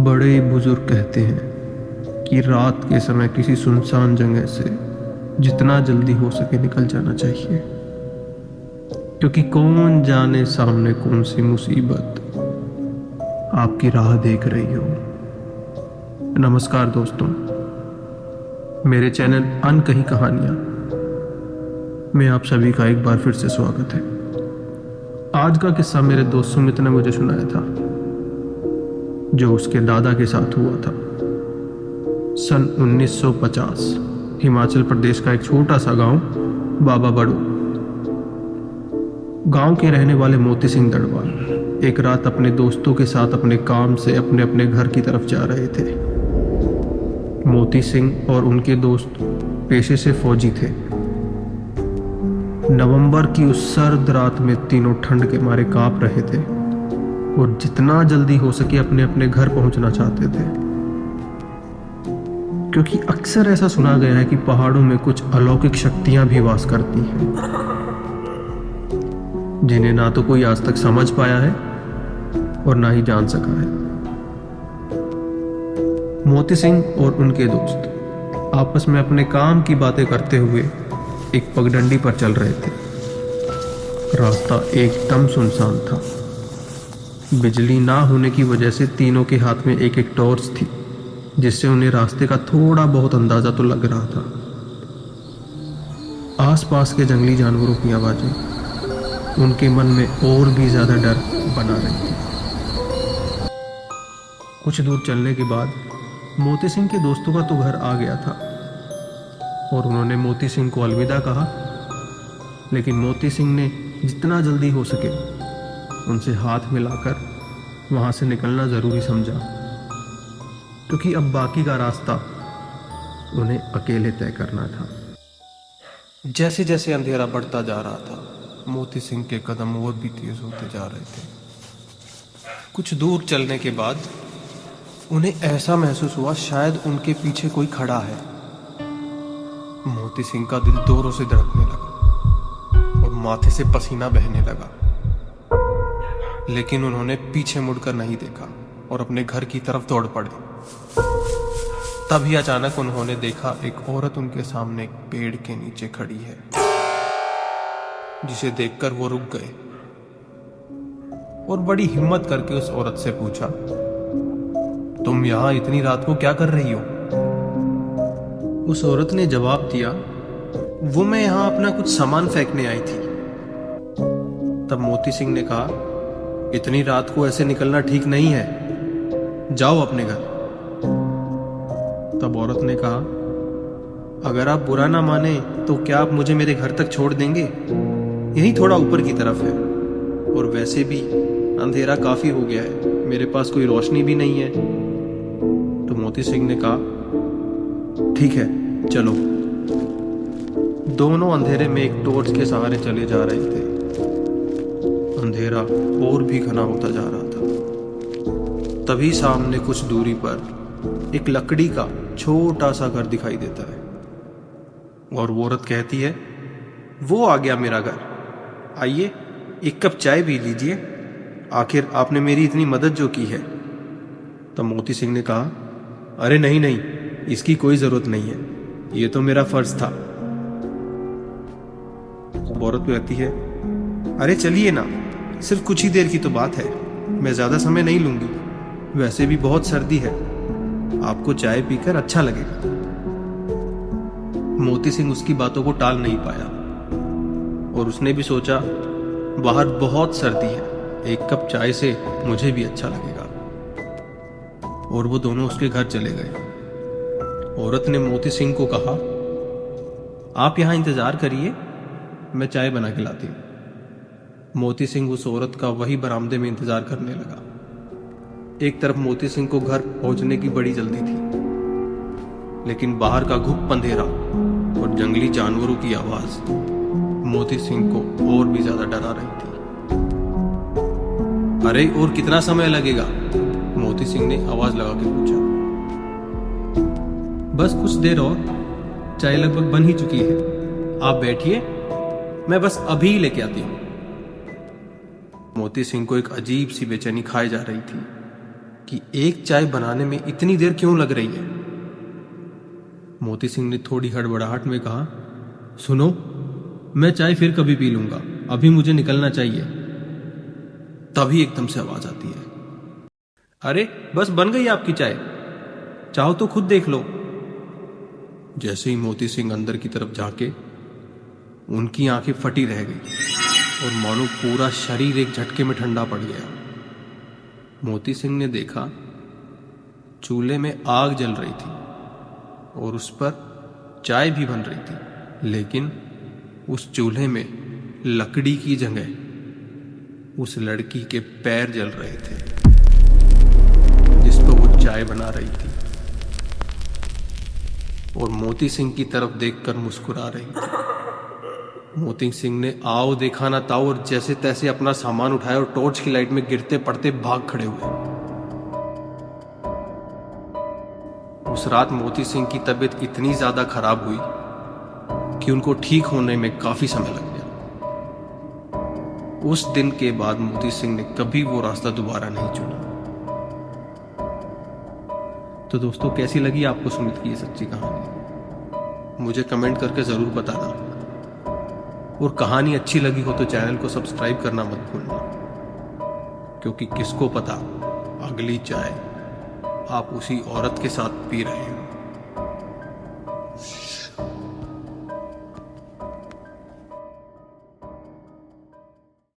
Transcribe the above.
बड़े बुजुर्ग कहते हैं कि रात के समय किसी सुनसान जगह से जितना जल्दी हो सके निकल जाना चाहिए, क्योंकि कौन जाने सामने कौन सी मुसीबत आपकी राह देख रही हो। नमस्कार दोस्तों, मेरे चैनल अनकही कहानियां में आप सभी का एक बार फिर से स्वागत है। आज का किस्सा मेरे दोस्त सुमित ने मुझे सुनाया था, जो उसके दादा के साथ हुआ था। सन 1950 हिमाचल प्रदेश का एक छोटा सा गांव बाबा बड़ो। गांव के रहने वाले मोती सिंह दड़वाल एक रात अपने दोस्तों के साथ अपने काम से अपने अपने घर की तरफ जा रहे थे। मोती सिंह और उनके दोस्त पेशे से फौजी थे। नवंबर की उस सर्द रात में तीनों ठंड के मारे कांप रहे थे और जितना जल्दी हो सके अपने अपने घर पहुंचना चाहते थे, क्योंकि अक्सर ऐसा सुना गया है कि पहाड़ों में कुछ अलौकिक शक्तियां भी वास करती हैं, जिन्हें ना तो कोई आज तक समझ पाया है और ना ही जान सका है। मोती सिंह और उनके दोस्त आपस में अपने काम की बातें करते हुए एक पगडंडी पर चल रहे थे। रास्ता एकदम सुनसान था। बिजली ना होने की वजह से तीनों के हाथ में एक एक टॉर्च थी, जिससे उन्हें रास्ते का थोड़ा बहुत अंदाजा तो लग रहा था। आसपास के जंगली जानवरों की आवाजें उनके मन में और भी ज्यादा डर बना रही थी। कुछ दूर चलने के बाद मोती सिंह के दोस्तों का तो घर आ गया था और उन्होंने मोती सिंह को अलविदा कहा, लेकिन मोती सिंह ने जितना जल्दी हो सके उनसे हाथ मिलाकर वहां से निकलना जरूरी समझा, क्योंकि अब बाकी का रास्ता उन्हें अकेले तय करना था। जैसे जैसे अंधेरा बढ़ता जा रहा था, मोती सिंह के कदम और भी तेज होते जा रहे थे। कुछ दूर चलने के बाद उन्हें ऐसा महसूस हुआ शायद उनके पीछे कोई खड़ा है। मोती सिंह का दिल जोरों से धड़कने लगा और माथे से पसीना बहने लगा, लेकिन उन्होंने पीछे मुड़कर नहीं देखा और अपने घर की तरफ दौड़ पड़े। तभी अचानक उन्होंने देखा एक औरत उनके सामने एक पेड़ के नीचे खड़ी है, जिसे देखकर वो रुक गए और बड़ी हिम्मत करके उस औरत से पूछा, तुम यहां इतनी रात को क्या कर रही हो? उस औरत ने जवाब दिया, वो मैं यहां अपना कुछ सामान फेंकने आई थी। तब मोती सिंह ने कहा, इतनी रात को ऐसे निकलना ठीक नहीं है, जाओ अपने घर। तब औरत ने कहा, अगर आप बुरा ना माने तो क्या आप मुझे मेरे घर तक छोड़ देंगे? यही थोड़ा ऊपर की तरफ है और वैसे भी अंधेरा काफी हो गया है, मेरे पास कोई रोशनी भी नहीं है। तो मोती सिंह ने कहा, ठीक है चलो। दोनों अंधेरे में एक टॉर्च के सहारे चले जा रहे थे। अंधेरा और भी घना होता जा रहा था। तभी सामने कुछ दूरी पर एक लकड़ी का छोटा सा घर दिखाई देता है और वो औरत कहती है, वो आ गया मेरा घर, आइए एक कप चाय पी लीजिए, आखिर आपने मेरी इतनी मदद जो की है। तब मोती सिंह ने कहा, अरे नहीं नहीं, इसकी कोई जरूरत नहीं है, ये तो मेरा फर्ज था। औरत कहती है, अरे चलिए ना, सिर्फ कुछ ही देर की तो बात है, मैं ज्यादा समय नहीं लूंगी, वैसे भी बहुत सर्दी है, आपको चाय पीकर अच्छा लगेगा। मोती सिंह उसकी बातों को टाल नहीं पाया और उसने भी सोचा, बाहर बहुत सर्दी है, एक कप चाय से मुझे भी अच्छा लगेगा। और वो दोनों उसके घर चले गए। औरत ने मोती सिंह को कहा, आप यहां इंतजार करिए, मैं चाय बना के लाती हूं। मोती सिंह उस औरत का वही बरामदे में इंतजार करने लगा। एक तरफ मोती सिंह को घर पहुंचने की बड़ी जल्दी थी, लेकिन बाहर का घुप अंधेरा और जंगली जानवरों की आवाज मोती सिंह को और भी ज्यादा डरा रही थी। अरे और कितना समय लगेगा? मोती सिंह ने आवाज लगा के पूछा। बस कुछ देर और, चाय लगभग बन ही चुकी है, आप बैठिए, मैं बस अभी लेके आती हूं। मोती सिंह को एक अजीब सी बेचैनी खाई जा रही थी कि एक चाय बनाने में इतनी देर क्यों लग रही है। मोती सिंह ने थोड़ी हड़बड़ाहट में कहा, सुनो, मैं चाय फिर कभी पी लूंगा, अभी मुझे निकलना चाहिए। तभी एकदम से आवाज आती है, अरे बस बन गई आपकी चाय, चाहो तो खुद देख लो। जैसे ही मोती सिंह अंदर की तरफ झांके, उनकी आंखें फटी रह गई और मानो पूरा शरीर एक झटके में ठंडा पड़ गया। मोती सिंह ने देखा चूल्हे में आग जल रही थी और उस पर चाय भी बन रही थी, लेकिन उस चूल्हे में लकड़ी की जगह उस लड़की के पैर जल रहे थे जिस पर वो चाय बना रही थी और मोती सिंह की तरफ देखकर मुस्कुरा रही थी। मोती सिंह ने आओ देखा ना ताओ और जैसे तैसे अपना सामान उठाया और टॉर्च की लाइट में गिरते पड़ते भाग खड़े हुए। उस रात मोती सिंह की तबीयत इतनी ज्यादा खराब हुई कि उनको ठीक होने में काफी समय लग गया। उस दिन के बाद मोती सिंह ने कभी वो रास्ता दोबारा नहीं चुना। तो दोस्तों, कैसी लगी आपको सुमित की ये सच्ची कहानी? मुझे कमेंट करके जरूर बताना, और कहानी अच्छी लगी हो तो चैनल को सब्सक्राइब करना मत भूलना, क्योंकि किसको पता अगली चाय आप उसी औरत के साथ पी रहे हो।